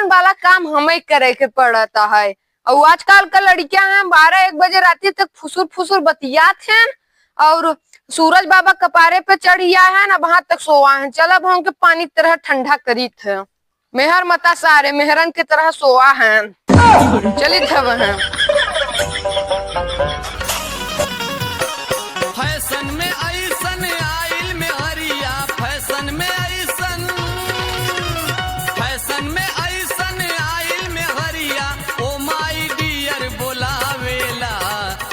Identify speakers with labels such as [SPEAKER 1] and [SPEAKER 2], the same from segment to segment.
[SPEAKER 1] अपन वाला काम हमें करे के पड़ता है। और आजकल का लड़कियां हैं 12-1 बजे रात तक फुसुर फुसुर बतियात हैं और सूरज बाबा कपारे पे चढ़िया है ना वहां तक सोआ है। चला भाव के पानी तरह ठंडा करीत है। मेहर मता सारे मेहरन की तरह सोआ है। चलित है
[SPEAKER 2] फैशन में ऐसन आइल में हरिया, फैशन में ऐसन, फैशन में ऐसन आइल में हरिया। ओ माई डियर बोलावेला,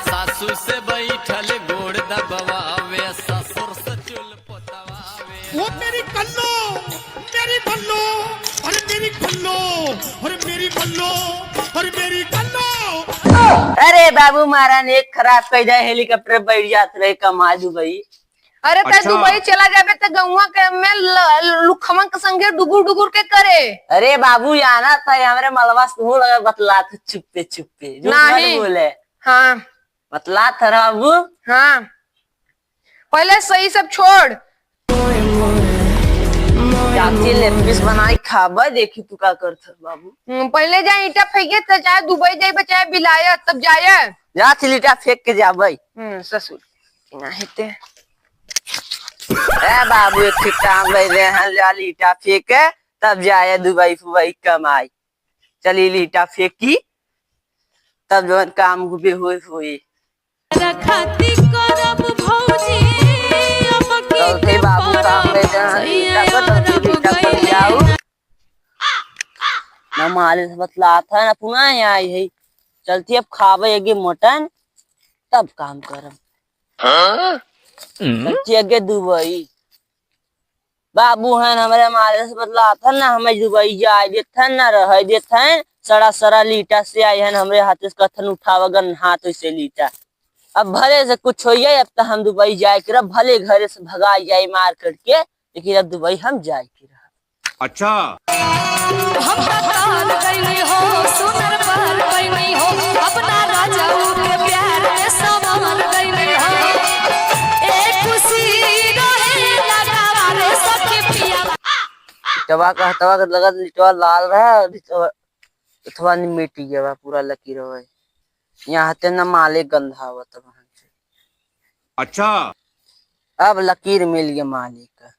[SPEAKER 2] सासू से बैठल गोड़ दबवावे, ससुर से चुल पोतवावे।
[SPEAKER 3] वो मेरी कल्लो, मेरी भल्लो, अरे मेरी कल्लो, अरे मेरी भल्लो, अरे मेरी कल्लो।
[SPEAKER 4] अरे बाबू महाराज एक खराब कर जाए हेलीकॉप्टर बैठ जात रहे कमा दुबई।
[SPEAKER 1] अरे तै दुबई चला जाबे तो गौवा के में लुखमन के संगे डुगुर डुगुर के करे।
[SPEAKER 4] अरे बाबू आना था हमारे मलबा से लगा बतला था चुप्पे चुप्पे जो नहीं बोले।
[SPEAKER 1] हाँ
[SPEAKER 4] बतला था बाबू।
[SPEAKER 1] हाँ पहले सही सब छोड़
[SPEAKER 4] जाके लेपिस बनाई खाबा देखी तू का करत बाबू।
[SPEAKER 1] पहले जा ईटा फेंके तो चाहे दुबई जाए चाहे बिलाया तब जाए
[SPEAKER 4] जा ईटा फेंक के जाबे।
[SPEAKER 1] ससुर ना हेते
[SPEAKER 4] ए बाबू एक काम ले रहे हैं जा ईटा फेंके तब जाए दुबई फुबई कमाई। चली ईटा फेंकी तब जो काम गुबे होई
[SPEAKER 5] रखती करब भौजी अब
[SPEAKER 4] की बाबू काम ले ना माले से बतला था ना पुनः आई है। चलती अब खावे आगे मटन तब काम करम। चलती आगे दुबई बाबू है हमारे माले से बतला था ना हमें दुबई जाए देते ना रह देते सड़ा सड़ा लीटा से आई है हमरे हाथ से कथन उठावगन हाथ से लीटा। अब भले से कुछ हो अब तो हम दुबई जाए के भले घरे से भगा जाए मार करके लेकिन अब दुबई हम जाए के रहा।
[SPEAKER 2] अच्छा
[SPEAKER 5] हम ताल गइली हो सुनर पर गइली हो अपना राजा के प्यार में समान गइली हो। एक खुशी रहे लगावा रे सखी पिया
[SPEAKER 4] तवा का लगा लिटवा लाल रहा अथवा मिट्टी गया पूरा लकीर है यहाँ ते न माले गंधावत वहां से।
[SPEAKER 2] अच्छा
[SPEAKER 4] अब लकीर मिल गया मालिक का।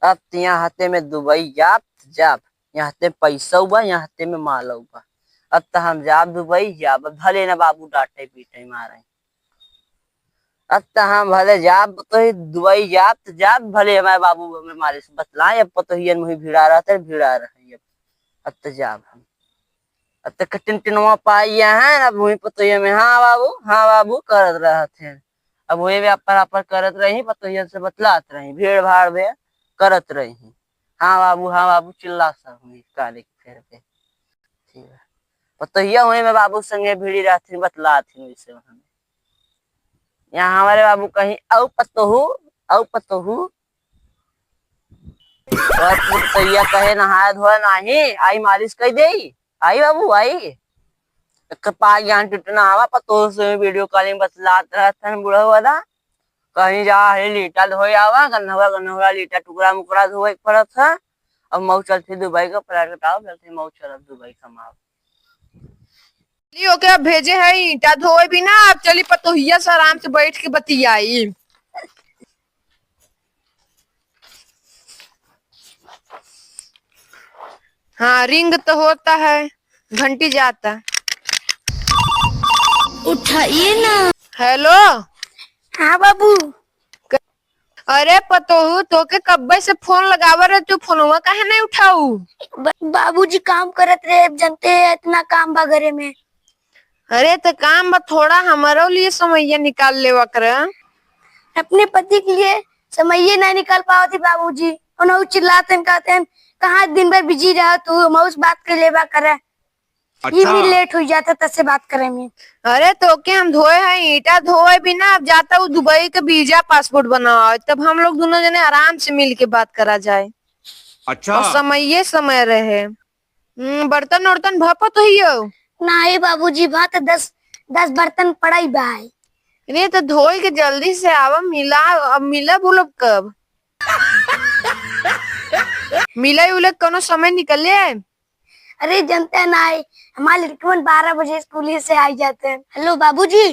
[SPEAKER 4] अब यहाँ हाथे में दुबई जाप जाप यहाँ ते पैसा हुआ यहाँ ते में माल हुआ। अब तो हम जाब दुबई जाब भले न बाबू डांटे पीटे मारे। अब तो हम भले जाब तो दुबई जाब तो जाब भले हमारे बाबू हमें मारे से बतलाए। अब तो ये मुझे भिड़ा रहा था भिड़ा रहा। अब तो जाब हम अब तक टिनटिनवा पाई है अब वही पतोहिया में हाँ बाबू करत रहे थे। अब वही व्यापार करत रही पतोहिया से बतलात रही भीड़ भाड़ में करत रही। हाँ बाबू चिल्ला सब हुई काले के फेर पे ठीक है। पतोहिया वही में बाबू संगे भीड़ी रहती बतलाती वैसे हमें यहाँ हमारे बाबू कहीं औ पतोहू पतोहिया कहे नहाया धोया नहीं आई मालिश कर दे आई बाबू आई पाग ज्ञान टूटना आवा पतो से वीडियो कॉलिंग बतलात रहता बुढ़ा वाला कहीं जा है लीटा धोए आवा गन्ना लीटा टुकड़ा मुकड़ा धोए पड़त था। अब मऊ चलती दुबई का फ्लाइट कटाओ चलती मऊ चलत दुबई कमाओ।
[SPEAKER 1] ओके अब भेजे है ईटा धोए भी ना। अब चली पतोहिया से आराम से बैठ के बतियाई। हाँ रिंग तो होता है घंटी जाता।
[SPEAKER 5] उठाइए ना।
[SPEAKER 1] हेलो
[SPEAKER 5] हाँ बाबू।
[SPEAKER 1] अरे पतोहू तो के कब्बे से फोन लगावा रहे तू फोनवा काहे नहीं उठाऊ।
[SPEAKER 5] बाबूजी काम करत रहे जानते हैं इतना काम बा घरे में।
[SPEAKER 1] अरे तो काम बा थोड़ा हमारे लिए समय निकाल लेवा कर।
[SPEAKER 5] अपने पति के लिए समय नहीं निकाल पाओ थी बाबूजी। उन्हें चिल्लाते कहते हैं कहाँ दिन भर बिजी रहा तू मौस बात कर लेवा करे।
[SPEAKER 2] अच्छा।
[SPEAKER 5] ये भी लेट हो जाता तसे बात करे में।
[SPEAKER 1] अरे तो के हम धोए हैं ईटा धोए भी ना। अब जाता हूँ दुबई का वीजा पासपोर्ट बनाओ तब हम लोग दोनों जने आराम से मिल के बात करा जाए।
[SPEAKER 2] अच्छा
[SPEAKER 1] और समय रहे। बर्तन उर्तन भपा तो ही हो
[SPEAKER 5] नहीं बाबूजी बात 10 बर्तन पड़ाई बाय।
[SPEAKER 1] नहीं तो धोई के जल्दी से आवा मिला। अब मिला बोलो कब मिला उलग कोनो समय निकले।
[SPEAKER 6] अरे जनता ना आए, हमारे लड़के 12 बजे स्कूल से आ जाते हैं। हेलो बाबूजी,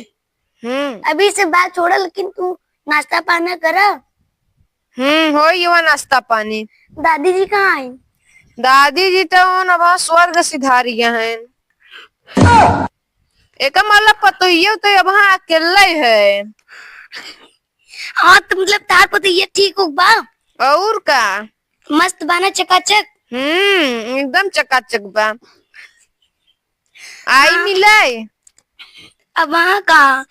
[SPEAKER 6] अभी से बात छोड़ा, लेकिन तू नाश्ता पानी करा।
[SPEAKER 1] हो युवा नाश्ता पानी।
[SPEAKER 6] दादी जी कहाँ आई?
[SPEAKER 1] दादी जी तो अब स्वर्ग सिधारिया हैं। एक मतलब पतोहियो तो अब अकेले है।
[SPEAKER 6] हाँ तो मतलब तार पता ये ठीक हो बा,
[SPEAKER 1] और का
[SPEAKER 6] मस्त बाना चकाचक।
[SPEAKER 1] एकदम चकाचक बा। आई मिले
[SPEAKER 6] अब वहाँ कहाँ?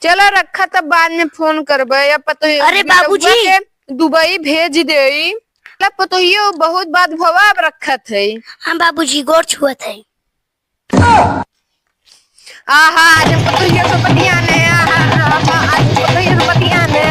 [SPEAKER 1] चलो रखा तब बाद में फोन करबे। या पतोहियो
[SPEAKER 6] अरे बाबूजी!
[SPEAKER 1] के दुबई भेज दे। पतोहियो बहुत बात भवा अब रखत है।
[SPEAKER 6] हाँ बाबूजी गोर छुअत है।
[SPEAKER 1] आहा आज पतोहियो तो बतियाने आज पतोहियो तो बतियाने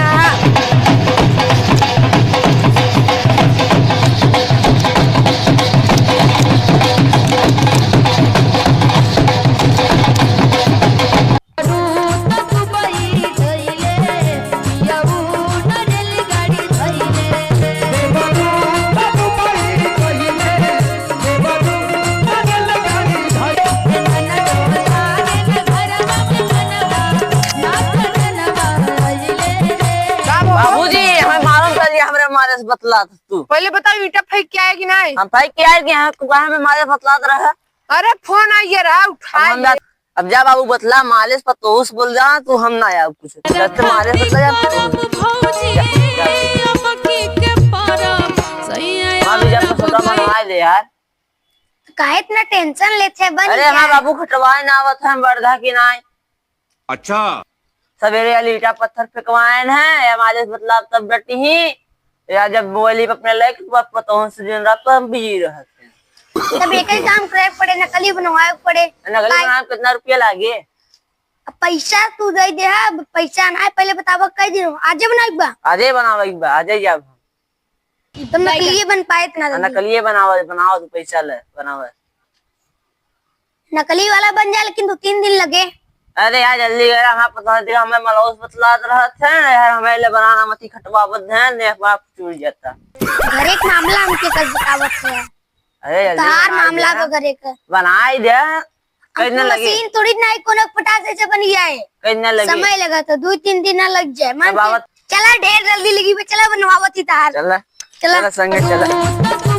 [SPEAKER 4] बाबूजी हमें मालूम कर दिया, हमारे मारे से बतला तू।
[SPEAKER 1] पहले बताओ ईटा फेंक क्या है कि नहीं?
[SPEAKER 4] हम भाई क्या है कि हमें मारे बतलात रहा।
[SPEAKER 1] अरे फोन आइए रहा उठा ले।
[SPEAKER 4] अब जा बाबू बतला, मालिश पर तो उस बोल जा तू, हम ना यार कुछ मालिश बतला जा। अभी जब छोटा मनवाए दे यार।
[SPEAKER 6] काहे इतना टेंशन लेते हैं? बन
[SPEAKER 4] अरे
[SPEAKER 6] क्या
[SPEAKER 4] हाँ
[SPEAKER 6] है?
[SPEAKER 4] बाबू खटवाए ना आवत है वर्धा की नाई।
[SPEAKER 3] अच्छा
[SPEAKER 4] सवेरे वाली ईटा पत्थर फेंकवाए हैं या मालिश बतला तब डटी ही, या जब मोबाइल पे अपने लाइक पता से दिन रात पर बिजी रहते।
[SPEAKER 6] तब एक ही काम करे पड़े, नकली बनवाए पड़े।
[SPEAKER 4] नगली बनाने में कितना रुपया लागे?
[SPEAKER 6] अब पैसा तू दे दे है, पैसा ना पहले बतावा कई दिन आज बनाई बा।
[SPEAKER 4] आजे बनावा एक बार, आजे जा
[SPEAKER 6] तुम नकली बन पाए इतना जल्दी।
[SPEAKER 4] नकली बनाओ तू पैसा ले बनावा।
[SPEAKER 6] नकली वाला बन जाए लेकिन 2-3 दिन लगे।
[SPEAKER 4] अरे यार जल्दी कर, हमें पता नहीं हमें मलौस बतलात रहा था यार, हमें ले बनाना मती खटवावत है ने बाप चूर जाता।
[SPEAKER 6] घर एक मामला हमके कल बतावत है।
[SPEAKER 4] अरे जल्दी
[SPEAKER 6] तार
[SPEAKER 4] बना
[SPEAKER 6] मामला
[SPEAKER 4] दे।
[SPEAKER 6] का घरे का
[SPEAKER 4] बनाई दे। कितना लगे?
[SPEAKER 6] मशीन थोड़ी ना कोनो पटास से बन गया है।
[SPEAKER 4] कितना लगे?
[SPEAKER 6] समय लगा तो 2-3 दिन ना लग जाए। मान
[SPEAKER 4] बाबा-
[SPEAKER 6] चला ढेर जल्दी लगी, चला बनवावत ही तार।
[SPEAKER 4] चल
[SPEAKER 6] चला
[SPEAKER 4] संगे चल।